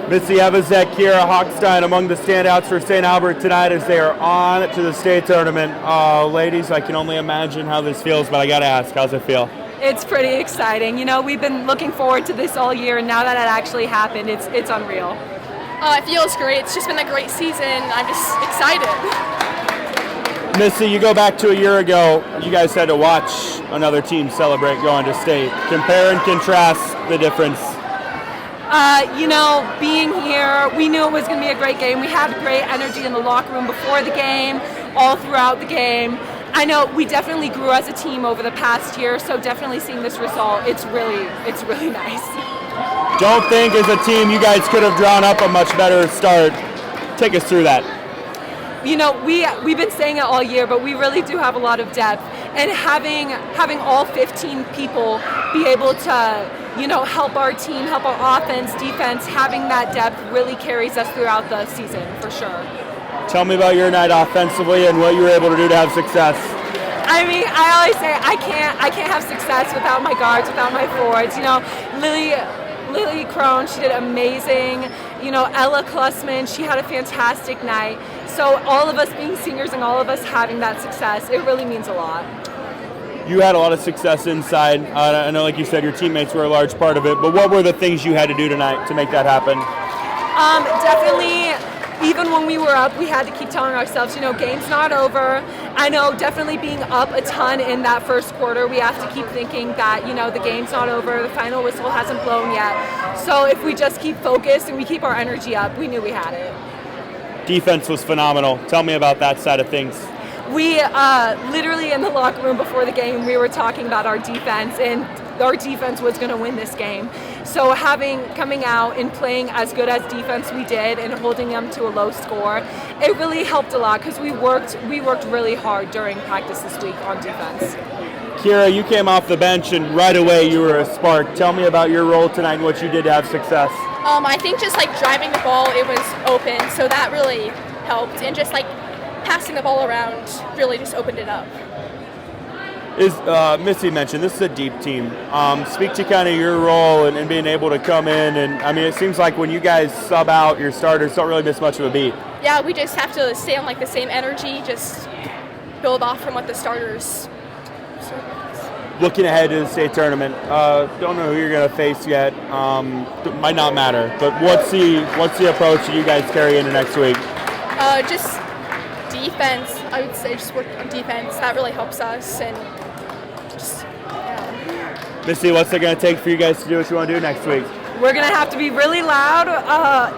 Missy Evazek, Kira Hochstein among the standouts for St. Albert tonight as they are on to the state tournament. Ladies, I can only imagine how this feels, but I got to ask, how's it feel? It's pretty exciting. You know, we've been looking forward to this all year, and now that it actually happened, it's unreal. It feels great. It's just been a great season. I'm just excited. Missy, you go back to a year ago, you guys had to watch another team celebrate going to state. Compare and contrast the difference. You know, being here, we knew it was going to be a great game. We had great energy in the locker room before the game, all throughout the game. I know we definitely grew as a team over the past year, so definitely seeing this result, it's really nice. Don't think as a team you guys could have drawn up a much better start. Take us through that. You know, we've been saying it all year, but we really do have a lot of depth, and having all 15 people be able to, you know, help our team, help our offense, defense, having that depth really carries us throughout the season for sure. Tell me about your night offensively and what you were able to do to have success. I mean, I always say I can't have success without my guards, without my forwards. You know, Lily Crone, she did amazing. You know, Ella Klussman, she had a fantastic night. So all of us being seniors and all of us having that success, it really means a lot. You had a lot of success inside. I know, like you said, your teammates were a large part of it, but what were the things you had to do tonight to make that happen? Definitely, even when we were up, we had to keep telling ourselves, you know, game's not over. I know definitely being up a ton in that first quarter, we have to keep thinking that, you know, the game's not over, the final whistle hasn't blown yet. So if we just keep focused and we keep our energy up, we knew we had it. Defense was phenomenal. Tell me about that side of things. We literally in the locker room before the game, we were talking about our defense, and our defense was going to win this game. So coming out and playing as good as defense we did and holding them to a low score, it really helped a lot because we worked really hard during practice this week on defense. Kira, you came off the bench and right away you were a spark. Tell me about your role tonight and what you did to have success. I think just like driving the ball, it was open, so that really helped, and just like passing the ball around really just opened it up. Missy mentioned this is a deep team. Speak to kind of your role and being able to come in, and I mean it seems like when you guys sub out your starters, don't really miss much of a beat. Yeah, we just have to stay on like the same energy, just build off from what the starters. Looking ahead to the state tournament, don't know who you're going to face yet. Might not matter, but what's the approach that you guys carry into next week? Just defense. I would say just work on defense. That really helps us, and just yeah. Missy, what's it going to take for you guys to do what you want to do next week? We're going to have to be really loud.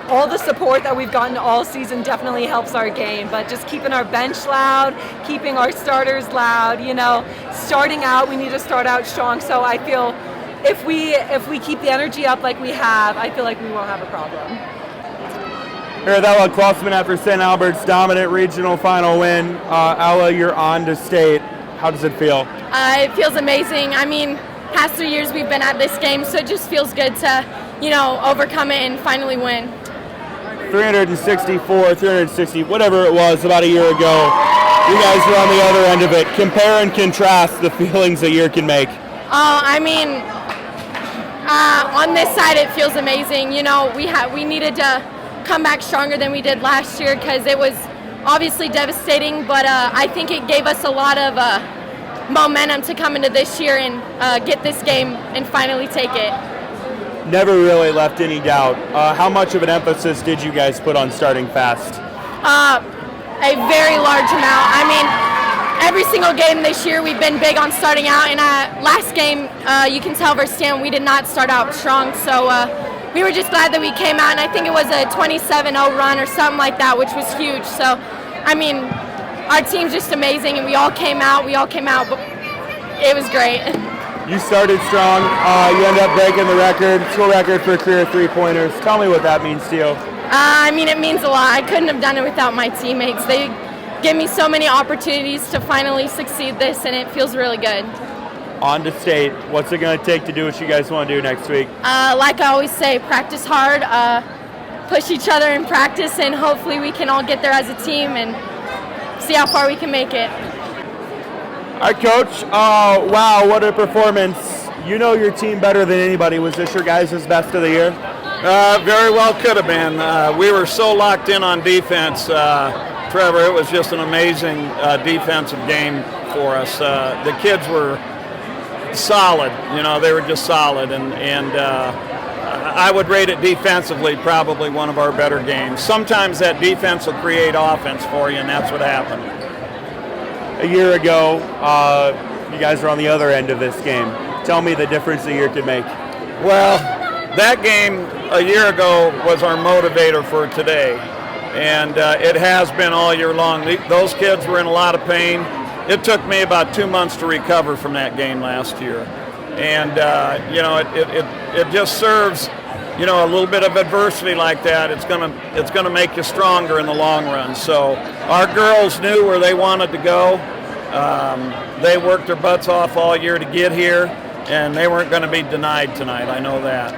All the support that we've gotten all season definitely helps our game, but just keeping our bench loud, keeping our starters loud, you know, starting out, we need to start out strong. So I feel if we keep the energy up like we have, I feel like we won't have a problem. Here at Ella Klossman after St. Albert's dominant regional final win. Ella, you're on to state. How does it feel? It feels amazing. I mean, past 3 years we've been at this game, so it just feels good to, you know, overcome it and finally win. 360, whatever it was about a year ago. You guys were on the other end of it. Compare and contrast the feelings a year can make. I mean, on this side it feels amazing. You know, we needed to come back stronger than we did last year because it was obviously devastating, but I think it gave us a lot of momentum to come into this year and get this game and finally take it. Never really left any doubt. How much of an emphasis did you guys put on starting fast? A very large amount. I mean, every single game this year we've been big on starting out, and last game you can tell versus Stanton we did not start out strong, so we were just glad that we came out, and I think it was a 27-0 run or something like that, which was huge. So, I mean, our team's just amazing, and we all came out, but it was great. You started strong. You ended up breaking the school record for career three-pointers. Tell me what that means to you. I mean, it means a lot. I couldn't have done it without my teammates. They give me so many opportunities to finally succeed this, and it feels really good. On to state. What's it going to take to do what you guys want to do next week? Like I always say, practice hard, push each other in practice, and hopefully we can all get there as a team and see how far we can make it. All right, Coach. Wow, what a performance. You know your team better than anybody. Was this your guys' best of the year? Very well could have been. We were so locked in on defense, Trevor. It was just an amazing defensive game for us. The kids were solid. They were just solid, and I would rate it defensively probably one of our better games. Sometimes that defense will create offense for you, and that's what happened. A year ago, you guys were on the other end of this game. Tell me the difference a year could make. Well, that game a year ago was our motivator for today, and it has been all year long. Those kids were in a lot of pain. It took me about 2 months to recover from that game last year, and it just serves, a little bit of adversity like that. It's gonna make you stronger in the long run. So our girls knew where they wanted to go. They worked their butts off all year to get here, and they weren't going to be denied tonight. I know that.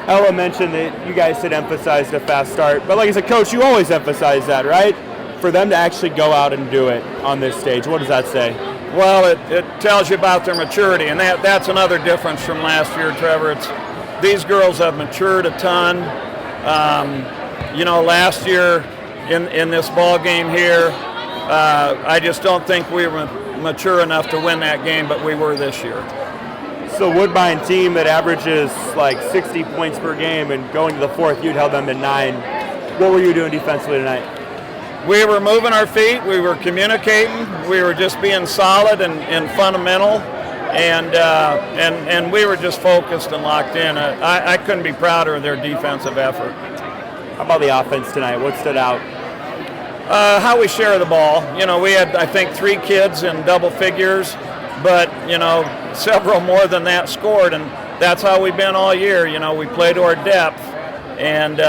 Ella mentioned that you guys had emphasized a fast start, but like I said, Coach, you always emphasize that, right? For them to actually go out and do it on this stage, what does that say? Well, it tells you about their maturity, and that's another difference from last year, Trevor. These girls have matured a ton. Last year in this ball game here, I just don't think we were mature enough to win that game, but we were this year. So Woodbine team that averages like 60 points per game, and going to the fourth, you'd held them to 9. What were you doing defensively tonight? We were moving our feet. We were communicating. We were just being solid and fundamental, and we were just focused and locked in. I couldn't be prouder of their defensive effort. How about the offense tonight? What stood out? How we share the ball. We had, I think, 3 kids in double figures, but, several more than that scored, and that's how we've been all year. We play to our depth, and,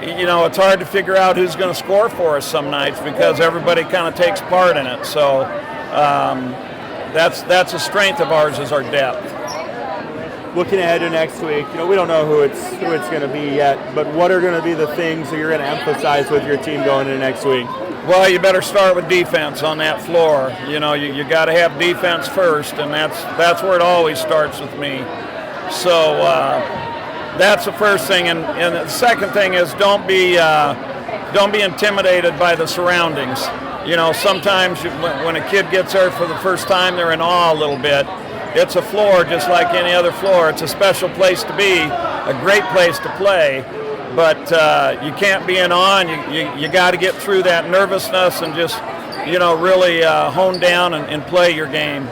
it's hard to figure out who's going to score for us some nights because everybody kind of takes part in it. So that's a strength of ours is our depth. Looking ahead to next week, we don't know who it's going to be yet, but what are going to be the things that you're going to emphasize with your team going into next week? Well, you better start with defense on that floor. You got to have defense first, and that's where it always starts with me. So that's the first thing, and the second thing is don't be intimidated by the surroundings. Sometimes when a kid gets there for the first time, they're in awe a little bit. It's a floor just like any other floor. It's a special place to be, a great place to play, but you can't be in awe, and you got to get through that nervousness and just, really hone down and play your game.